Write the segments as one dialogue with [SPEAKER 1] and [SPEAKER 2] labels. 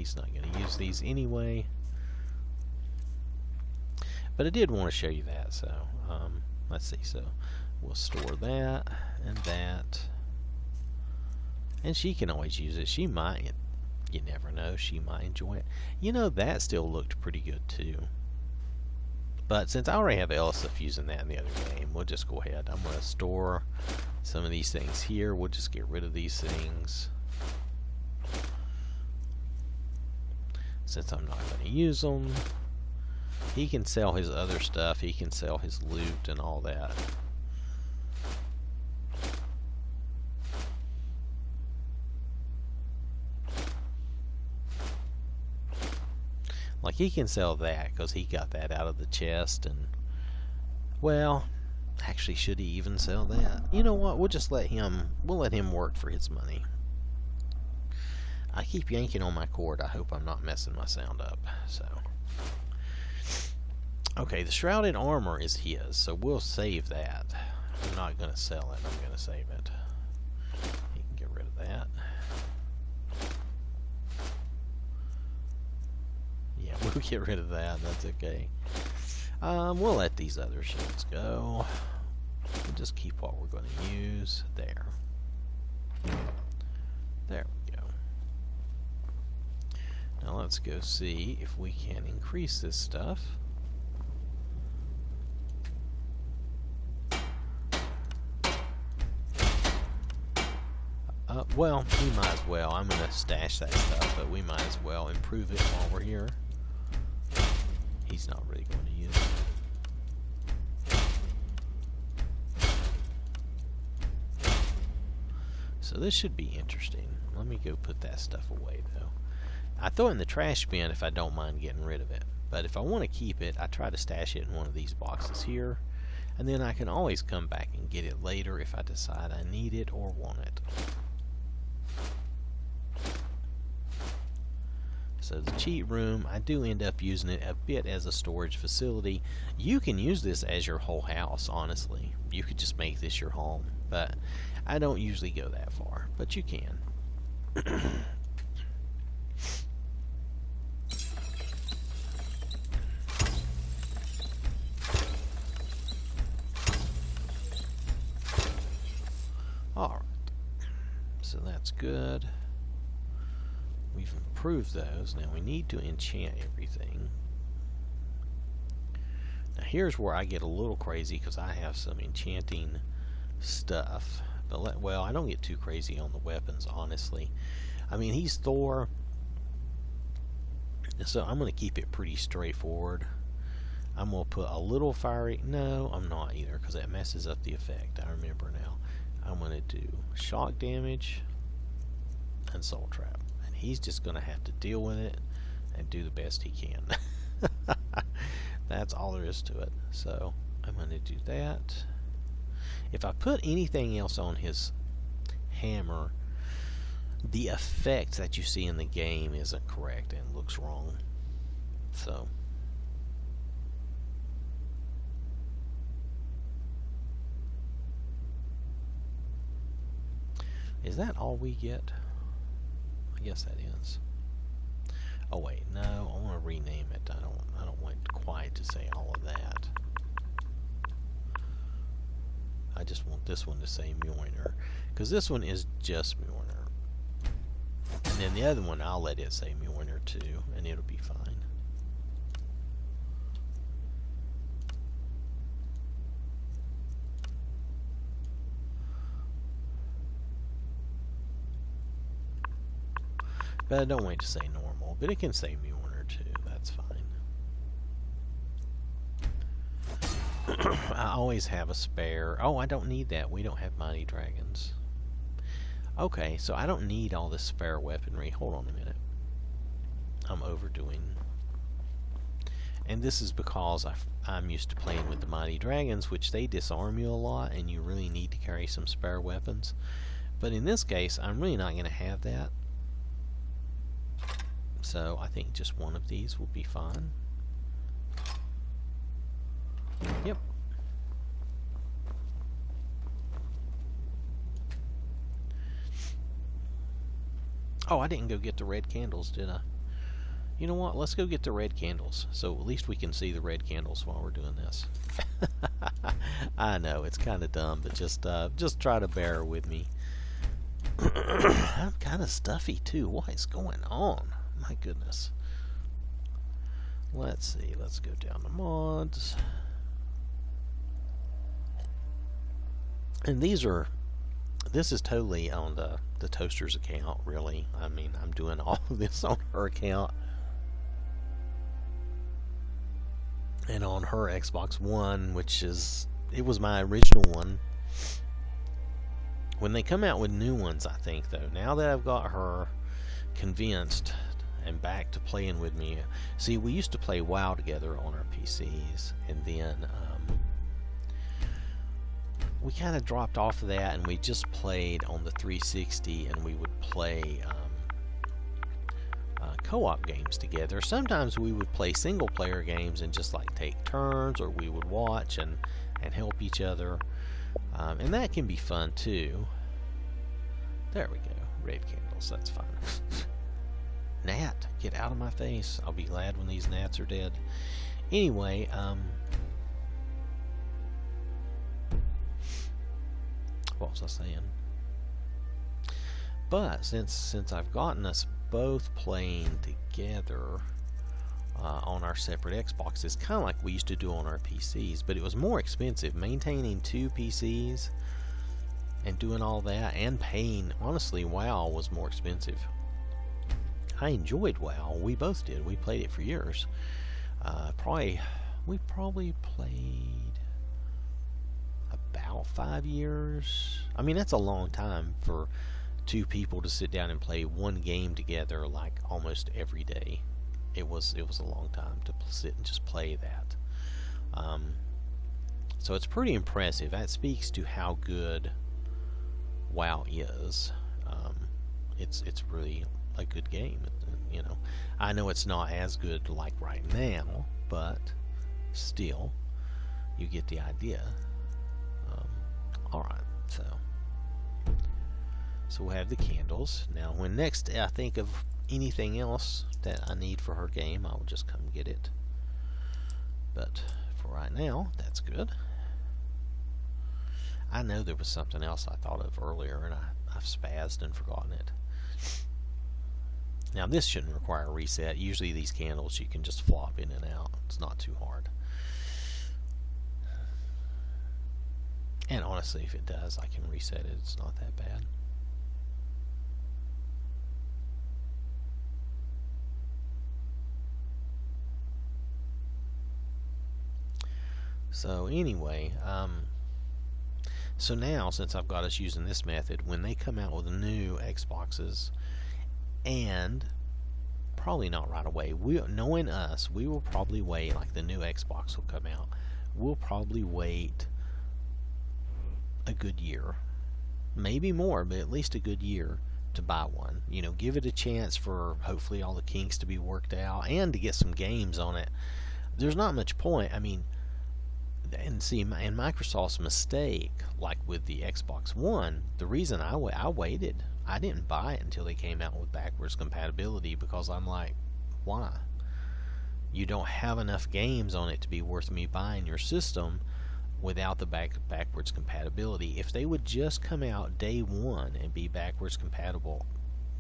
[SPEAKER 1] he's not going to use these anyway. But I did want to show you that, so let's see. So we'll store that and that. And she can always use it. She might. You never know. She might enjoy it. You know, that still looked pretty good too. But since I already have Elisif using that in the other game, we'll just go ahead. I'm going to store some of these things here. We'll just get rid of these things, since I'm not going to use them. He can sell his other stuff. He can sell his loot and all that. Like, he can sell that because he got that out of the chest. And, well, actually, should he even sell that? You know what? We'll just let him, work for his money. I keep yanking on my cord. I hope I'm not messing my sound up. So, okay, the shrouded armor is his, so we'll save that. I'm not going to sell it. I'm going to save it. You can get rid of that. Yeah, we'll get rid of that. That's okay. We'll let these other shields go. We'll just keep what we're going to use. There. There we go. Now let's go see if we can increase this stuff. Well, we might as well. I'm going to stash that stuff, but we might as well improve it while we're here. He's not really going to use it. So this should be interesting. Let me go put that stuff away, though. I throw it in the trash bin if I don't mind getting rid of it. But if I want to keep it, I try to stash it in one of these boxes here. And then I can always come back and get it later if I decide I need it or want it. So the cheat room, I do end up using it a bit as a storage facility. You can use this as your whole house, honestly. You could just make this your home, but I don't usually go that far, but you can. Alright, so that's good. We've improved those. Now we need to enchant everything. Now here's where I get a little crazy because I have some enchanting stuff. But well, I don't get too crazy on the weapons, honestly. I mean, he's Thor, so I'm going to keep it pretty straightforward. I'm going to put a little fiery... No, I'm not either, because that messes up the effect. I remember now. I'm going to do shock damage and soul trap. And he's just going to have to deal with it and do the best he can. That's all there is to it. So I'm going to do that. If I put anything else on his hammer, the effect that you see in the game isn't correct and looks wrong. So is that all we get? I guess that is. Oh wait, no, I want to rename it. I don't want quite to say all of that. I just want this one to say Mjolnir, because this one is just Mjolnir. And then the other one, I'll let it say Mjolnir too, and it'll be fine. But I don't want it to say normal, but it can say Mjolnir too, that's fine. I always have a spare. Oh, I don't need that. We don't have mighty dragons. Okay, so I don't need all this spare weaponry. Hold on a minute. I'm overdoing. And this is because I'm used to playing with the mighty dragons, which they disarm you a lot, and you really need to carry some spare weapons. But in this case, I'm really not going to have that. So I think just one of these will be fine. Yep. Oh, I didn't go get the red candles, did I? You know what? Let's go get the red candles, so at least we can see the red candles while we're doing this. I know it's kind of dumb, but just try to bear with me. I'm kind of stuffy too. What is going on? My goodness. Let's see. Let's go down to mods. And this is totally on the Toaster's account, really. I mean, I'm doing all of this on her account. And on her Xbox One, which it was my original one. When they come out with new ones, I think, though, now that I've got her convinced and back to playing with me. See, we used to play WoW together on our PCs, and then we kind of dropped off of that, and we just played on the 360, and we would play co-op games together. Sometimes we would play single-player games and just like take turns, or we would watch and help each other, and that can be fun too. There we go, red candles. That's fine. Gnat, get out of my face. I'll be glad when these gnats are dead. Anyway, what was I saying? But since I've gotten us both playing together on our separate Xboxes, it's kind of like we used to do on our PCs, but it was more expensive maintaining two PCs and doing all that, and paying. Honestly, WoW was more expensive. I enjoyed WoW. We both did. We played it for years. We probably played about 5 years. I mean, that's a long time for two people to sit down and play one game together like almost every day. It was a long time to sit and just play that. So it's pretty impressive. That speaks to how good WoW is. It's really a good game. You know, I know it's not as good like right now, but still, you get the idea. All right, so we'll have the candles. Now, when next I think of anything else that I need for her game, I'll just come get it. But for right now, that's good. I know there was something else I thought of earlier, and I've spazzed and forgotten it. Now, this shouldn't require a reset. Usually these candles you can just flop in and out. It's not too hard. And honestly, if it does, I can reset it. It's not that bad. So anyway, so now, since I've got us using this method, when they come out with new Xboxes, and probably not right away, knowing us, we will probably wait, like the new Xbox will come out, we'll probably wait a good year, maybe more, but at least a good year to buy one. You know, give it a chance for hopefully all the kinks to be worked out and to get some games on it. There's not much point. I mean, and see, and Microsoft's mistake, like with the Xbox One, the reason I waited, I didn't buy it until they came out with backwards compatibility, because I'm like, why? You don't have enough games on it to be worth me buying your system without the backwards compatibility. If they would just come out day one and be backwards compatible,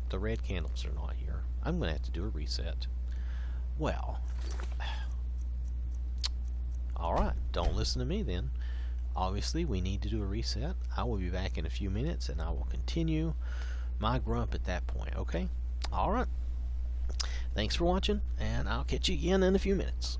[SPEAKER 1] the red candles are not here. I'm going to have to do a reset. Well, alright, don't listen to me then. Obviously, we need to do a reset. I will be back in a few minutes, and I will continue my grump at that point, okay? Alright. Thanks for watching, and I'll catch you again in a few minutes.